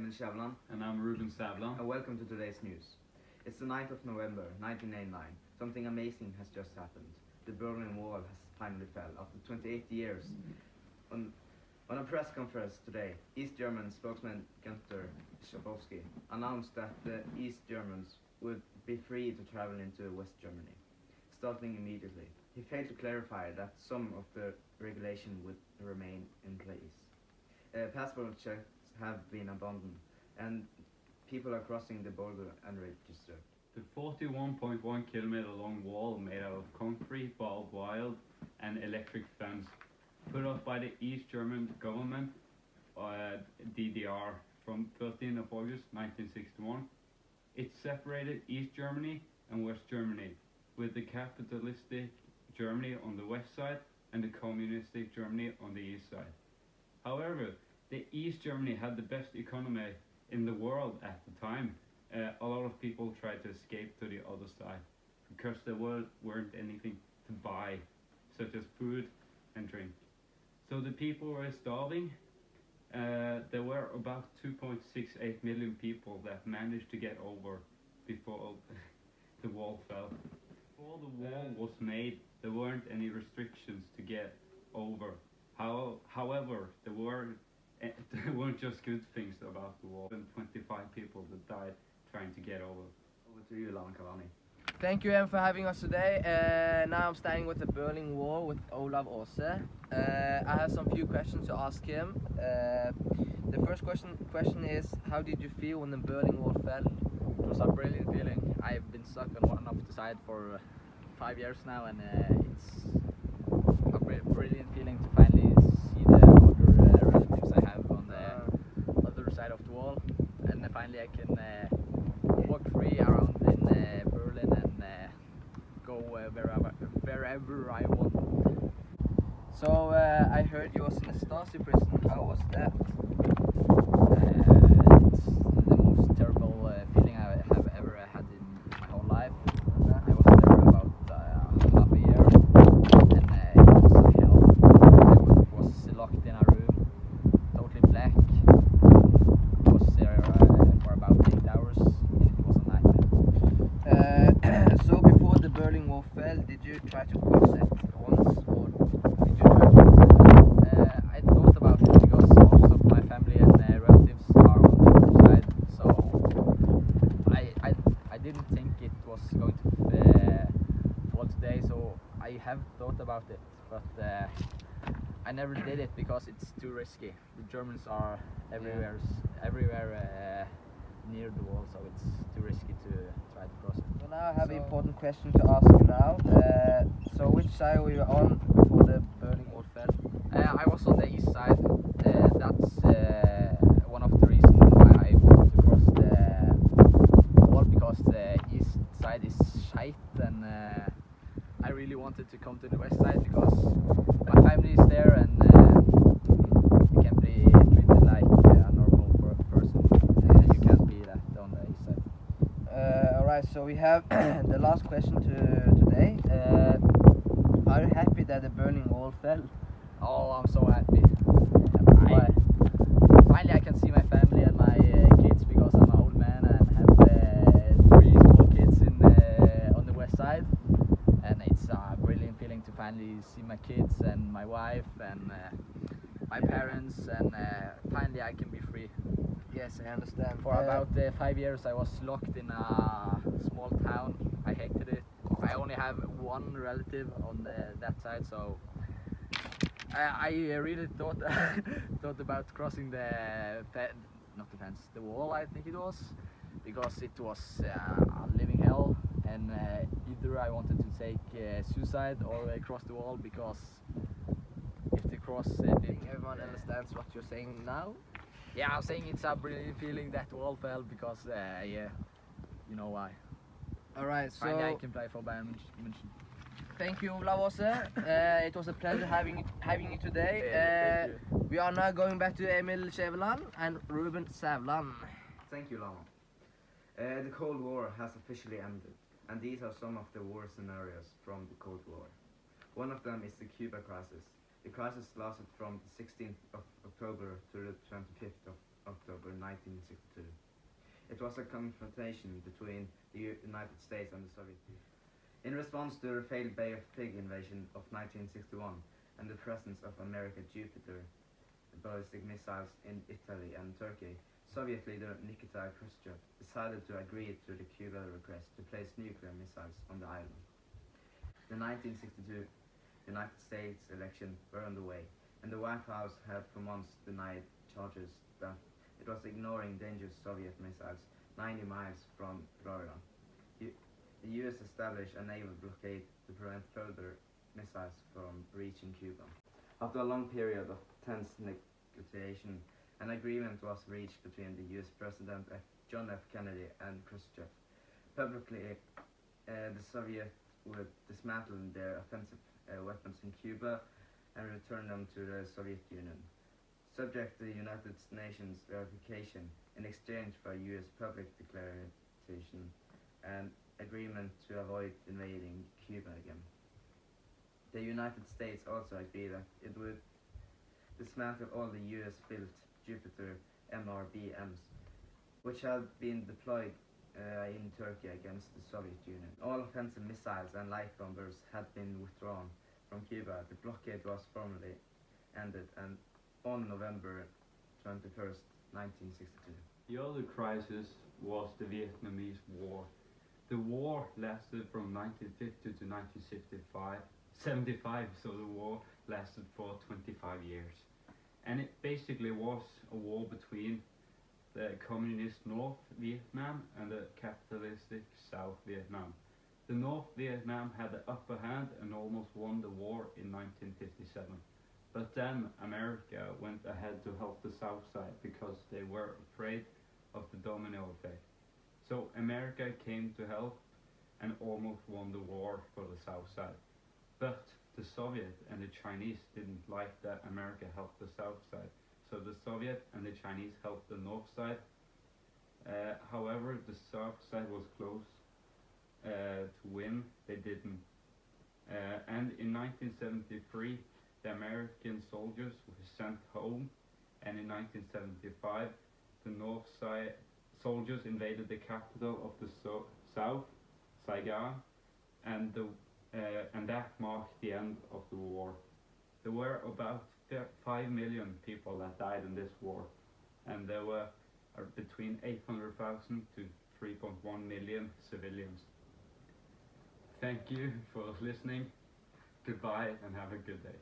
Skjæveland. And I'm Ruben Savlan. And welcome to today's news. It's the 9th of November 1989. Something amazing has just happened. The Berlin Wall has finally fell after 28 years. On a press conference today, East German spokesman Günther Schabowski announced that the East Germans would be free to travel into West Germany, starting immediately. He failed to clarify that some of the regulation would remain in place. Passport checks have been abandoned, and people are crossing the border unregistered. The 41.1 kilometer long wall made out of concrete, barbed wire, and electric fence, put up by the East German government, DDR, from 13th of August 1961. It separated East Germany and West Germany, with the capitalistic Germany on the west side and the communistic Germany on the east side. However, the East Germany had the best economy in the world at the time. A lot of people tried to escape to the other side because there weren't anything to buy, such as food and drink. So the people were starving. There were about 2.68 million people that managed to get over before the wall fell. Before the wall was made, there weren't any restrictions to get over. However, there weren't just good things about the wall. And 25 people that died trying to get over. Over to you, Lana Kalani. Thank you, Em, for having us today. Now I'm standing with the Berlin Wall with Olav Åse. I have some few questions to ask him. The first question is, how did you feel when the Berlin Wall fell? It was a brilliant feeling. I've been stuck on one of the side for 5 years now, and it's a brilliant feeling to finally see the other relatives I have on the other side of the wall, and finally I can walk free around in Berlin and go wherever I want. So I heard you was in a Stasi prison. How was that? It's the most terrible feeling I have ever had in my whole life. I was there about half a year, and it was a hell. I was locked in a room, totally black. I was there for about 8 hours, and it was a nightmare. So before the Berlin Wall fell, did you try to cross it once, or did you try to cross it? I thought about it because most of my family and relatives are on the other side, so I didn't think it was going to fall today, so I have thought about it, but I never did it because it's too risky. The Germans are everywhere near the wall, so it's too risky to try to cross it. So now I have an important question to ask you now. So which side were you on before the Berlin Wall fell? I was on the east side. That's one of the reasons why I wanted to cross the wall, because the east side is shite, and I really wanted to come to the west side because my family is there, and you can be treated like a normal person. You can't be that on the east side. Alright, so we have the last question today. Are you happy that the Berlin Wall fell? Oh, I'm so happy. Why? Finally I can see my family and my kids, because I'm an old man and have 3 small kids on the west side, and it's a brilliant feeling to finally see my kids and my wife and my parents, and finally I can be free. Yes, I understand. For about 5 years I was locked in a small town. I hated it. I only have one relative on that side, so I really thought about crossing the wall, I think it was, because it was a living hell, and either I wanted to take suicide or cross the wall, because if the cross I think everyone understands what you're saying now. yeah, I'm saying it's a brilliant feeling that wall fell, because yeah, you know why. Alright, Finally I so can play for Bayern München. thank you, Olav Åse. It was a pleasure having you today. Thank you. We are now going back to Emil Skjæveland and Ruben Savlan. Thank you, Lana. The Cold War has officially ended, and these are some of the war scenarios from the Cold War. One of them is the Cuba crisis. The crisis lasted from the 16th of October to the 25th of October 1962. It was a confrontation between the United States and the Soviet Union. In response to the failed Bay of Pig invasion of 1961 and the presence of American Jupiter ballistic missiles in Italy and Turkey, Soviet leader Nikita Khrushchev decided to agree to the Cuba request to place nuclear missiles on the island. The 1962 United States election were underway, and the White House had for months denied charges that it was ignoring dangerous Soviet missiles 90 miles from Florida. The US established a naval blockade to prevent further missiles from reaching Cuba. After a long period of tense negotiation, an agreement was reached between the US President John F. Kennedy and Khrushchev. Publicly, the Soviets would dismantle their offensive weapons in Cuba and return them to the Soviet Union, subject to the United Nations verification in exchange for a US public declaration and agreement to avoid invading Cuba again. The United States also agreed that it would dismantle all the US-built Jupiter MRBMs, which had been deployed in Turkey against the Soviet Union. All offensive missiles and light bombers had been withdrawn from Cuba. The blockade was formally ended and on November 21st, 1962. The other crisis was the Vietnamese War. The war lasted from 1950 to 1975, so the war lasted for 25 years. And it basically was a war between the communist North Vietnam and the capitalistic South Vietnam. The North Vietnam had the upper hand and almost won the war in 1957. But then America went ahead to help the South side because they were afraid of the domino effect. So America came to help and almost won the war for the South side. But the Soviet and the Chinese didn't like that America helped the South side. So the Soviet and the Chinese helped the North side. However, the South side was close to win. They didn't. And in 1973, the American soldiers were sent home. And in 1975, the North side soldiers invaded the capital of the South, Saigon, and that marked the end of the war. There were about 5 million people that died in this war, and there were between 800,000 to 3.1 million civilians. Thank you for listening. Goodbye and have a good day.